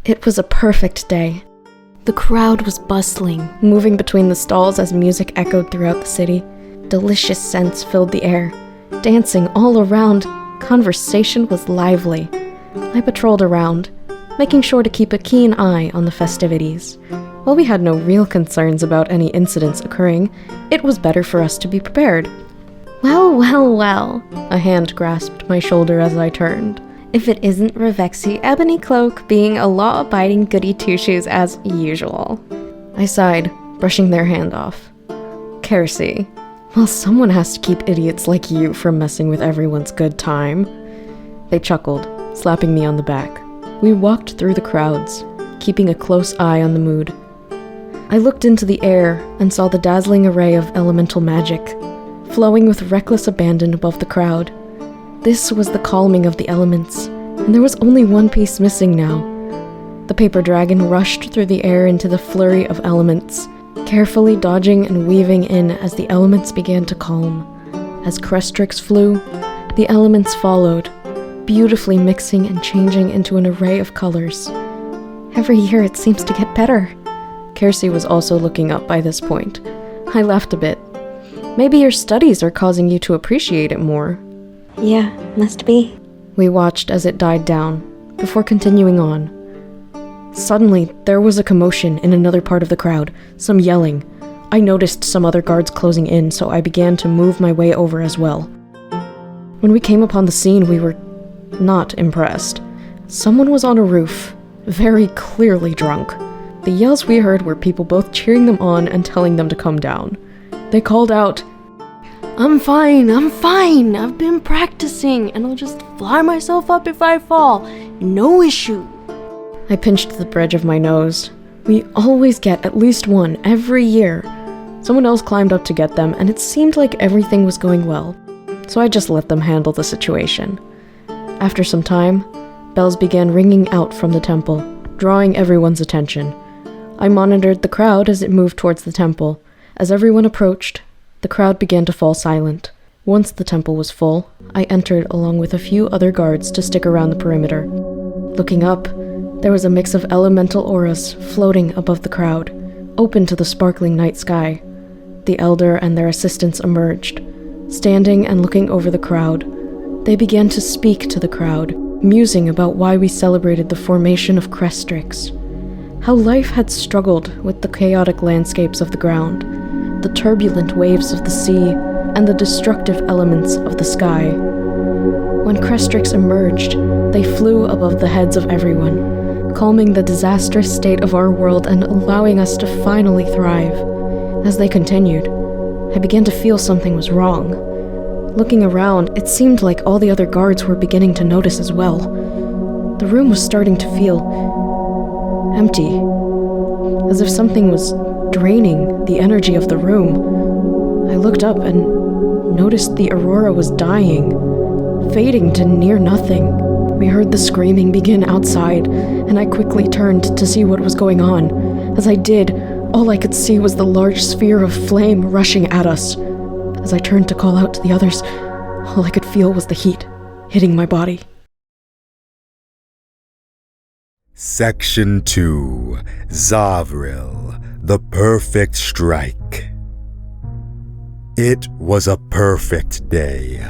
It was a perfect day. The crowd was bustling, moving between the stalls as music echoed throughout the city. Delicious scents filled the air. Dancing all around, conversation was lively. I patrolled around, making sure to keep a keen eye on the festivities. While we had no real concerns about any incidents occurring, it was better for us to be prepared. Well, well, well, a hand grasped my shoulder as I turned. If it isn't Revexy Ebony Cloak being a law-abiding goody two-shoes as usual. I sighed, brushing their hand off. Kersey, well, someone has to keep idiots like you from messing with everyone's good time. They chuckled, slapping me on the back. We walked through the crowds, keeping a close eye on the mood. I looked into the air and saw the dazzling array of elemental magic, flowing with reckless abandon above the crowd. This was the calming of the elements, and there was only one piece missing now. The paper dragon rushed through the air into the flurry of elements, carefully dodging and weaving in as the elements began to calm. As Crestrix flew, the elements followed, beautifully mixing and changing into an array of colors. Every year it seems to get better. Kersey was also looking up by this point. I laughed a bit. Maybe your studies are causing you to appreciate it more. Yeah, must be. We watched as it died down, before continuing on. Suddenly, there was a commotion in another part of the crowd, some yelling. I noticed some other guards closing in, so I began to move my way over as well. When we came upon the scene, we were not impressed. Someone was on a roof, very clearly drunk. The yells we heard were people both cheering them on and telling them to come down. They called out, I'm fine, I've been practicing, and I'll just fly myself up if I fall. No issue. I pinched the bridge of my nose. We always get at least one every year. Someone else climbed up to get them, and it seemed like everything was going well, so I just let them handle the situation. After some time, bells began ringing out from the temple, drawing everyone's attention. I monitored the crowd as it moved towards the temple. As everyone approached, the crowd began to fall silent. Once the temple was full, I entered along with a few other guards to stick around the perimeter. Looking up, there was a mix of elemental auras floating above the crowd, open to the sparkling night sky. The elder and their assistants emerged. Standing and looking over the crowd, they began to speak to the crowd, musing about why we celebrated the formation of Crestrix. How life had struggled with the chaotic landscapes of the ground, the turbulent waves of the sea, and the destructive elements of the sky. When Crestrix emerged, they flew above the heads of everyone, calming the disastrous state of our world and allowing us to finally thrive. As they continued, I began to feel something was wrong. Looking around, it seemed like all the other guards were beginning to notice as well. The room was starting to feel empty, as if something was draining the energy of the room. I looked up and noticed the aurora was dying, fading to near nothing. We heard the screaming begin outside, and I quickly turned to see what was going on. As I did, all I could see was the large sphere of flame rushing at us. As I turned to call out to the others, all I could feel was the heat hitting my body. Section 2. Zavril, the Perfect Strike. It was a perfect day.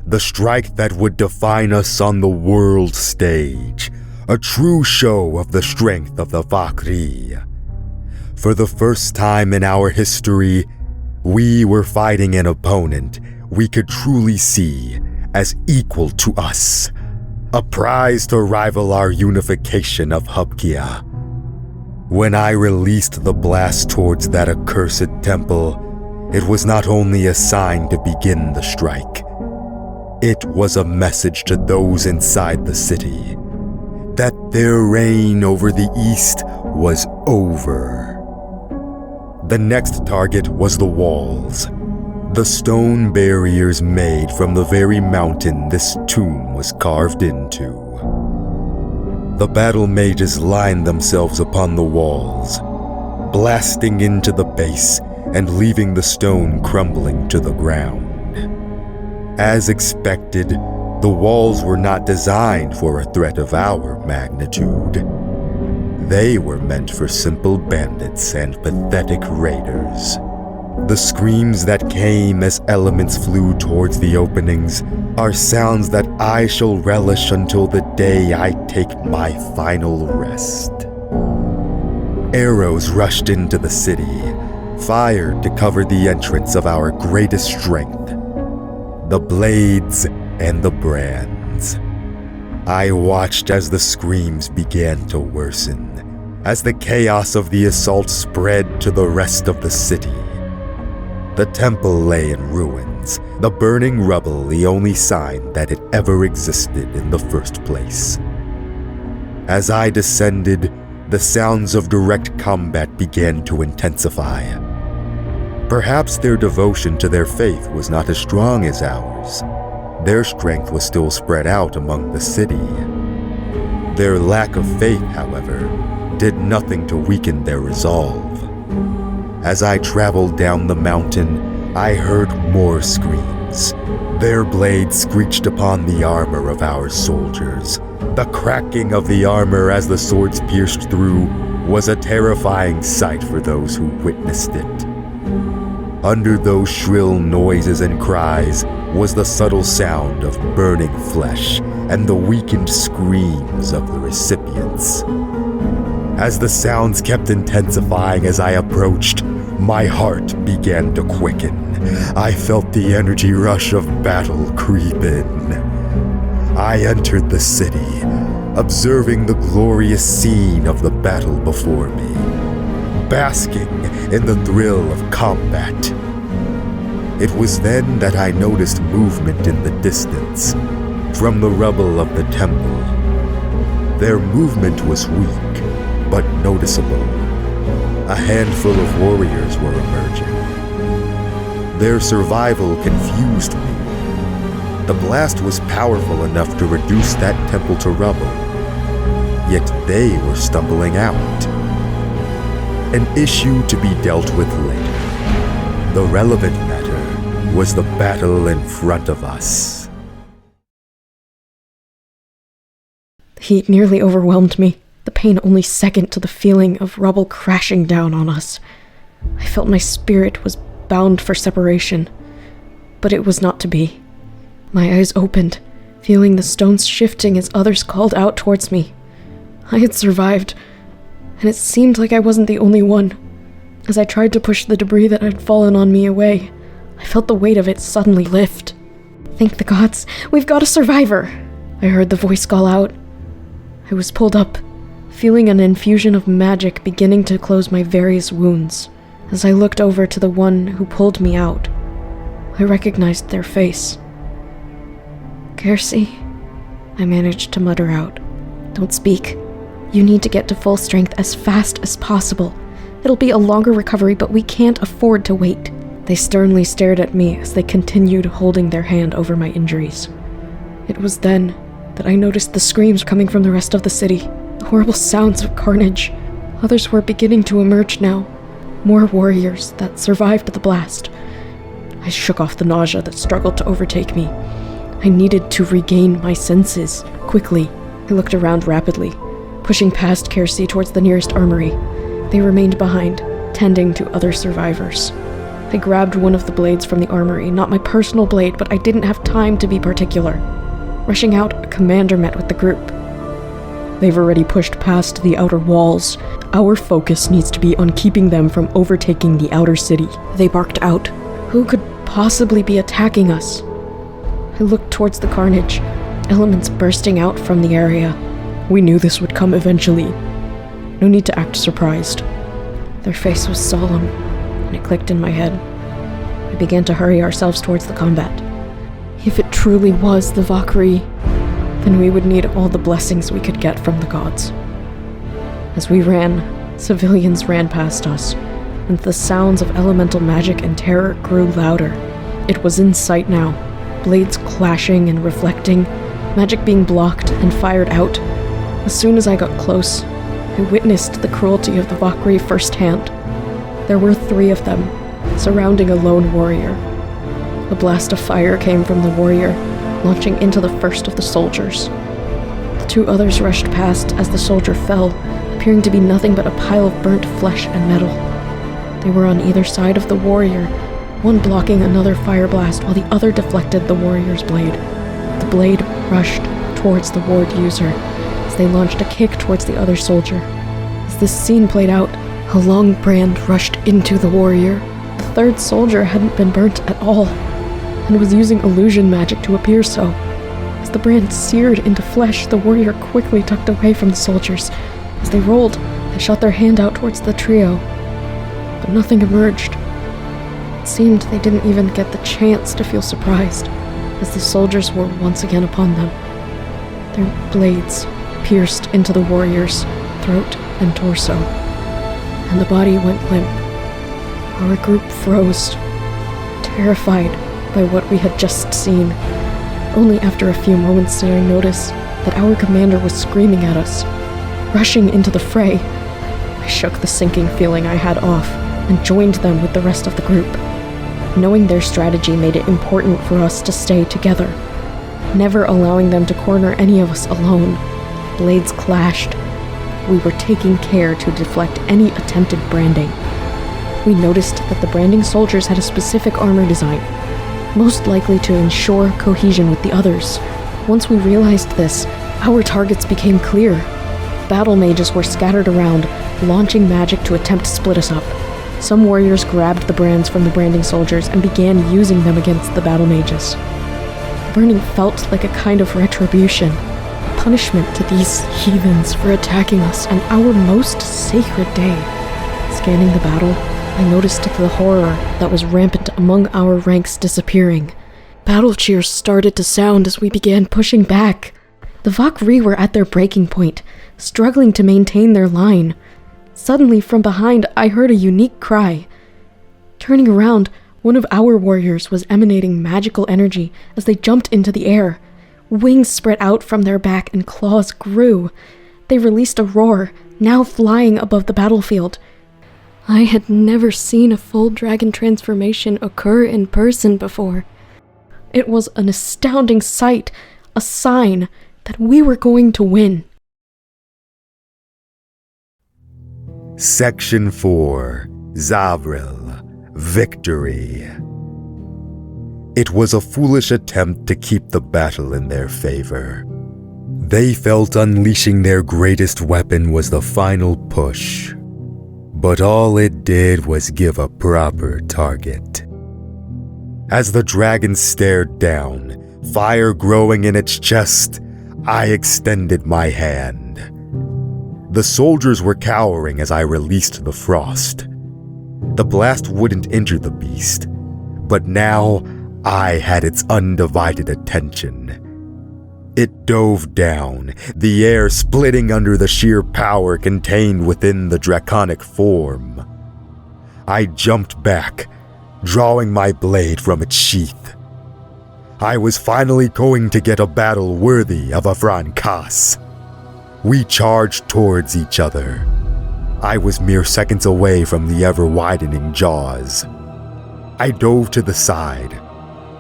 The strike that would define us on the world stage. A true show of the strength of the Vaak'Ri. For the first time in our history, we were fighting an opponent we could truly see as equal to us. A prize to rival our unification of Hubkia. When I released the blast towards that accursed temple, it was not only a sign to begin the strike. It was a message to those inside the city that their reign over the East was over. The next target was the walls. The stone barriers made from the very mountain this tomb was carved into. The battle mages lined themselves upon the walls, blasting into the base and leaving the stone crumbling to the ground. As expected, the walls were not designed for a threat of our magnitude. They were meant for simple bandits and pathetic raiders. The screams that came as elements flew towards the openings are sounds that I shall relish until the day I take my final rest. Arrows rushed into the city, fired to cover the entrance of our greatest strength, the blades and the brands. I watched as the screams began to worsen, as the chaos of the assault spread to the rest of the city. The temple lay in ruins, the burning rubble the only sign that it ever existed in the first place. As I descended, the sounds of direct combat began to intensify. Perhaps their devotion to their faith was not as strong as ours. Their strength was still spread out among the city. Their lack of faith, however, did nothing to weaken their resolve. As I traveled down the mountain, I heard more screams. Their blades screeched upon the armor of our soldiers. The cracking of the armor as the swords pierced through was a terrifying sight for those who witnessed it. Under those shrill noises and cries was the subtle sound of burning flesh and the weakened screams of the recipients. As the sounds kept intensifying as I approached, my heart began to quicken. I felt the energy rush of battle creep in. I entered the city, observing the glorious scene of the battle before me, basking in the thrill of combat. It was then that I noticed movement in the distance, from the rubble of the temple. Their movement was weak, but noticeable. A handful of warriors were emerging. Their survival confused me. The blast was powerful enough to reduce that temple to rubble, yet they were stumbling out. An issue to be dealt with later. The relevant matter was the battle in front of us. The heat nearly overwhelmed me, the pain only second to the feeling of rubble crashing down on us. I felt my spirit was bound for separation, but it was not to be. My eyes opened, feeling the stones shifting as others called out towards me. I had survived, and it seemed like I wasn't the only one. As I tried to push the debris that had fallen on me away, I felt the weight of it suddenly lift. "Thank the gods, we've got a survivor!" I heard the voice call out. I was pulled up, feeling an infusion of magic beginning to close my various wounds. As I looked over to the one who pulled me out, I recognized their face. "Kiersey," I managed to mutter out. "Don't speak. You need to get to full strength as fast as possible. It'll be a longer recovery, but we can't afford to wait." They sternly stared at me as they continued holding their hand over my injuries. It was then that I noticed the screams coming from the rest of the city, the horrible sounds of carnage. Others were beginning to emerge now, more warriors that survived the blast. I shook off the nausea that struggled to overtake me. I needed to regain my senses, quickly. I looked around rapidly, pushing past Kiersey towards the nearest armory. They remained behind, tending to other survivors. I grabbed one of the blades from the armory, not my personal blade, but I didn't have time to be particular. Rushing out, a commander met with the group. "They've already pushed past the outer walls. Our focus needs to be on keeping them from overtaking the outer city," they barked out. Who could possibly be attacking us? I looked towards the carnage, elements bursting out from the area. We knew this would come eventually. No need to act surprised. Their face was solemn, and it clicked in my head. We began to hurry ourselves towards the combat. If it truly was the Vaak'Ri, then we would need all the blessings we could get from the gods. As we ran, civilians ran past us, and the sounds of elemental magic and terror grew louder. It was in sight now, blades clashing and reflecting, magic being blocked and fired out. As soon as I got close, I witnessed the cruelty of the Vaak'Ri firsthand. There were 3 of them, surrounding a lone warrior. A blast of fire came from the warrior, launching into the first of the soldiers. The 2 others rushed past as the soldier fell, appearing to be nothing but a pile of burnt flesh and metal. They were on either side of the warrior, one blocking another fire blast while the other deflected the warrior's blade. The blade rushed towards the ward user as they launched a kick towards the other soldier. As this scene played out, a long brand rushed into the warrior. The third soldier hadn't been burnt at all, and was using illusion magic to appear so. As the brand seared into flesh, the warrior quickly tucked away from the soldiers. As they rolled, they shot their hand out towards the trio, but nothing emerged. It seemed they didn't even get the chance to feel surprised, as the soldiers were once again upon them. Their blades pierced into the warrior's throat and torso, and the body went limp. Our group froze, terrified by what we had just seen. Only after a few moments did I notice that our commander was screaming at us, rushing into the fray. I shook the sinking feeling I had off and joined them with the rest of the group. Knowing their strategy made it important for us to stay together, never allowing them to corner any of us alone. Blades clashed. We were taking care to deflect any attempted branding. We noticed that the branding soldiers had a specific armor design, most likely to ensure cohesion with the others. Once we realized this, our targets became clear. Battle mages were scattered around, launching magic to attempt to split us up. Some warriors grabbed the brands from the branding soldiers and began using them against the battle mages. The burning felt like a kind of retribution, a punishment to these heathens for attacking us on our most sacred day. Scanning the battle, I noticed the horror that was rampant among our ranks disappearing. Battle cheers started to sound as we began pushing back. The Vaak'Ri were at their breaking point, struggling to maintain their line. Suddenly, from behind, I heard a unique cry. Turning around, one of our warriors was emanating magical energy as they jumped into the air. Wings spread out from their back and claws grew. They released a roar, now flying above the battlefield. I had never seen a full dragon transformation occur in person before. It was an astounding sight, a sign that we were going to win. Section 4, Zavril, Victory. It was a foolish attempt to keep the battle in their favor. They felt unleashing their greatest weapon was the final push. But all it did was give a proper target. As the dragon stared down, fire growing in its chest, I extended my hand. The soldiers were cowering as I released the frost. The blast wouldn't injure the beast, but now I had its undivided attention. It dove down, the air splitting under the sheer power contained within the draconic form. I jumped back, drawing my blade from its sheath. I was finally going to get a battle worthy of a Frankas. We charged towards each other. I was mere seconds away from the ever-widening jaws. I dove to the side,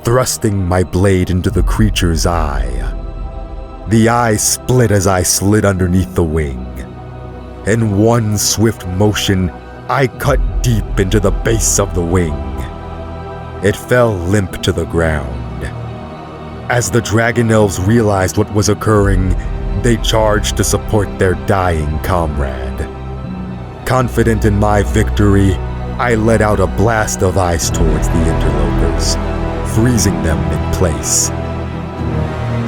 thrusting my blade into the creature's eye. The eye split as I slid underneath the wing. In one swift motion, I cut deep into the base of the wing. It fell limp to the ground. As the dragon elves realized what was occurring, they charged to support their dying comrade. Confident in my victory, I let out a blast of ice towards the interlopers, freezing them in place.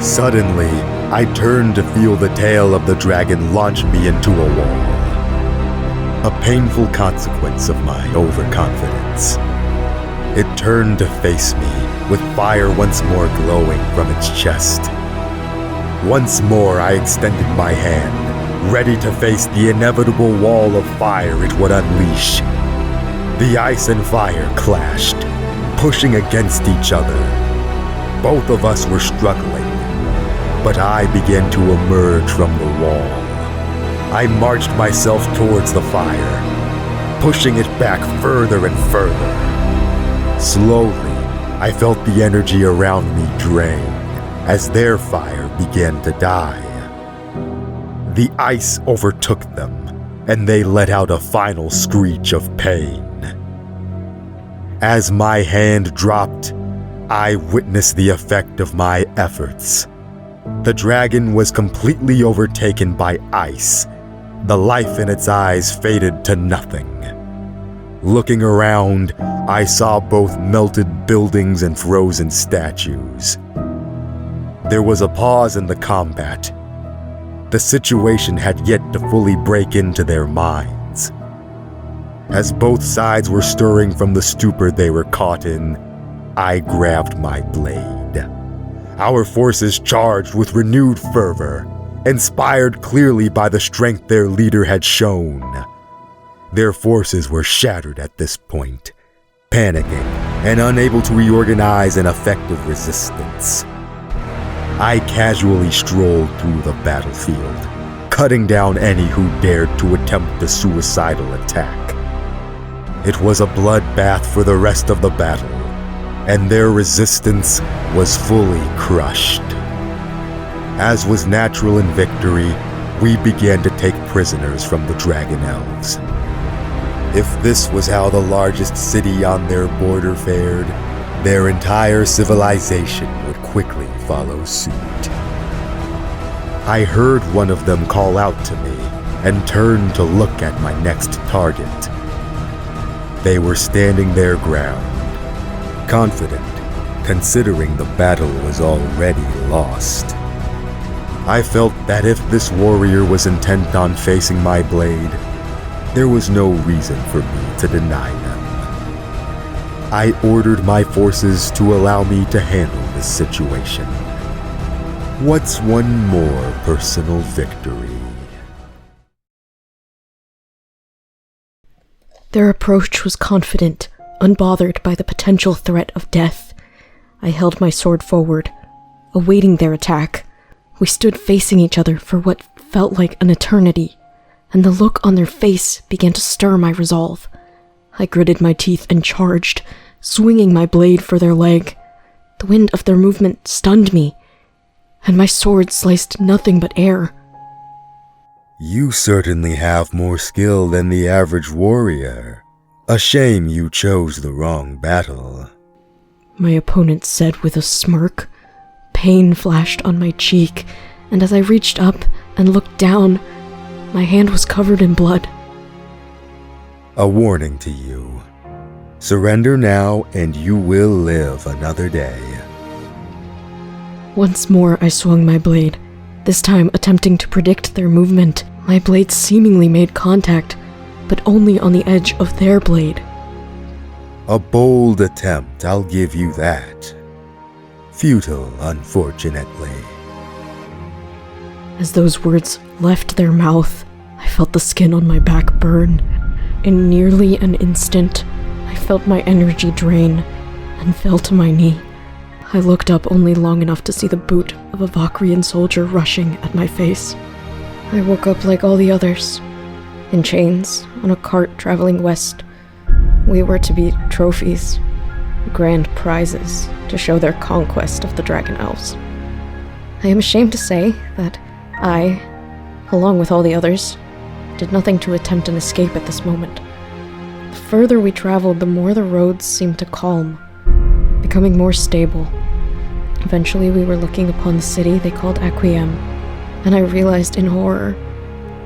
Suddenly, I turned to feel the tail of the dragon launch me into a wall. A painful consequence of my overconfidence. It turned to face me, with fire once more glowing from its chest. Once more I extended my hand, ready to face the inevitable wall of fire it would unleash. The ice and fire clashed, pushing against each other. Both of us were struggling, but I began to emerge from the wall. I marched myself towards the fire, pushing it back further and further. Slowly, I felt the energy around me drain as their fire began to die. The ice overtook them, and they let out a final screech of pain. As my hand dropped, I witnessed the effect of my efforts. The dragon was completely overtaken by ice. The life in its eyes faded to nothing. Looking around, I saw both melted buildings and frozen statues. There was a pause in the combat. The situation had yet to fully break into their minds. As both sides were stirring from the stupor they were caught in, I grabbed my blade. Our forces charged with renewed fervor, inspired clearly by the strength their leader had shown. Their forces were shattered at this point, panicking and unable to reorganize an effective resistance. I casually strolled through the battlefield, cutting down any who dared to attempt the suicidal attack. It was a bloodbath for the rest of the battle, and their resistance was fully crushed. As was natural in victory, we began to take prisoners from the Dragon Elves. If this was how the largest city on their border fared, their entire civilization would quickly follow suit. I heard one of them call out to me and turned to look at my next target. They were standing their ground, confident, considering the battle was already lost. I felt that if this warrior was intent on facing my blade, there was no reason for me to deny them. I ordered my forces to allow me to handle this situation. What's one more personal victory? Their approach was confident, unbothered by the potential threat of death. I held my sword forward, awaiting their attack. We stood facing each other for what felt like an eternity, and the look on their face began to stir my resolve. I gritted my teeth and charged, swinging my blade for their leg. The wind of their movement stunned me, and my sword sliced nothing but air. You certainly have more skill than the average warrior. A shame you chose the wrong battle. My opponent said with a smirk. Pain flashed on my cheek, and as I reached up and looked down, my hand was covered in blood. A warning to you. Surrender now and you will live another day. Once more I swung my blade, this time attempting to predict their movement. My blade seemingly made contact, but only on the edge of their blade. A bold attempt, I'll give you that. Futile, unfortunately. As those words left their mouth, I felt the skin on my back burn. In nearly an instant, I felt my energy drain and fell to my knee. I looked up only long enough to see the boot of a Vaak'Rian soldier rushing at my face. I woke up like all the others, in chains, on a cart traveling west. We were to be trophies, grand prizes, to show their conquest of the Dragon Elves. I am ashamed to say that I, along with all the others, did nothing to attempt an escape at this moment. The further we traveled, the more the roads seemed to calm, becoming more stable. Eventually we were looking upon the city they called Aquiem, and I realized in horror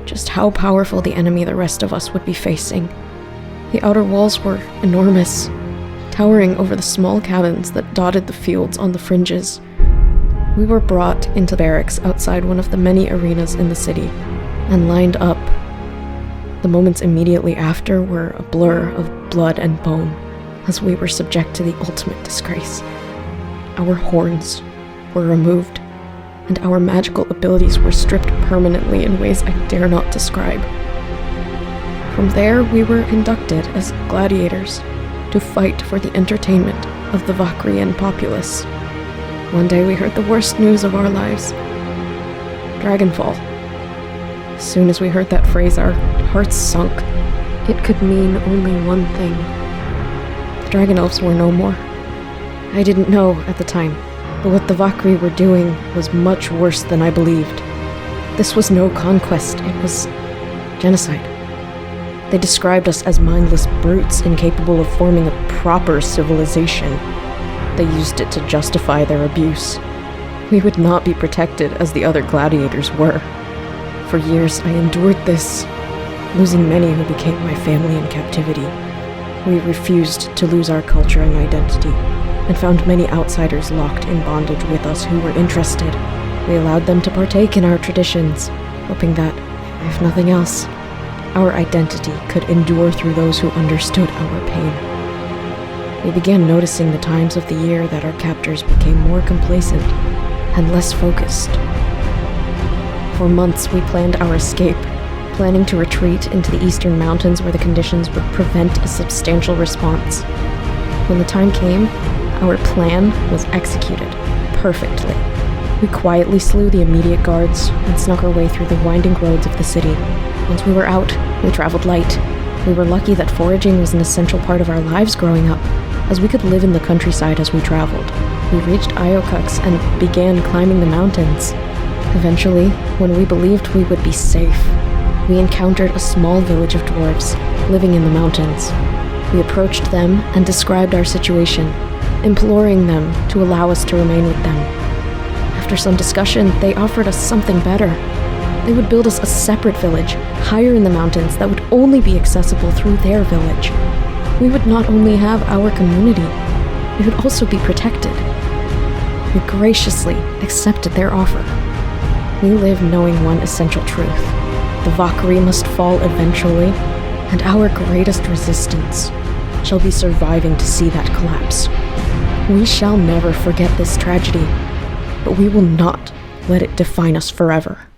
just how powerful the enemy the rest of us would be facing. The outer walls were enormous, towering over the small cabins that dotted the fields on the fringes. We were brought into barracks outside one of the many arenas in the city, and lined up. The moments immediately after were a blur of blood and bone, as we were subject to the ultimate disgrace. Our horns were removed, and our magical abilities were stripped permanently in ways I dare not describe. From there, we were conducted as gladiators to fight for the entertainment of the Vaak'Rian populace. One day we heard the worst news of our lives. Dragonfall. As soon as we heard that phrase, our hearts sunk. It could mean only one thing. The Dragon Elves were no more. I didn't know at the time, but what the Vaak'Ri were doing was much worse than I believed. This was no conquest, it was genocide. They described us as mindless brutes incapable of forming a proper civilization. They used it to justify their abuse. We would not be protected as the other gladiators were. For years, I endured this, losing many who became my family in captivity. We refused to lose our culture and identity, and found many outsiders locked in bondage with us who were interested. We allowed them to partake in our traditions, hoping that, if nothing else, our identity could endure through those who understood our pain. We began noticing the times of the year that our captors became more complacent and less focused. For months, we planned our escape, planning to retreat into the eastern mountains where the conditions would prevent a substantial response. When the time came, our plan was executed perfectly. We quietly slew the immediate guards and snuck our way through the winding roads of the city. Once we were out, we traveled light. We were lucky that foraging was an essential part of our lives growing up, as we could live in the countryside as we traveled. We reached Iokux and began climbing the mountains. Eventually, when we believed we would be safe, we encountered a small village of dwarves living in the mountains. We approached them and described our situation, imploring them to allow us to remain with them. After some discussion, they offered us something better. They would build us a separate village, higher in the mountains, that would only be accessible through their village. We would not only have our community, we would also be protected. We graciously accepted their offer. We live knowing one essential truth. The Vaak'Ri must fall eventually, and our greatest resistance shall be surviving to see that collapse. We shall never forget this tragedy, but we will not let it define us forever.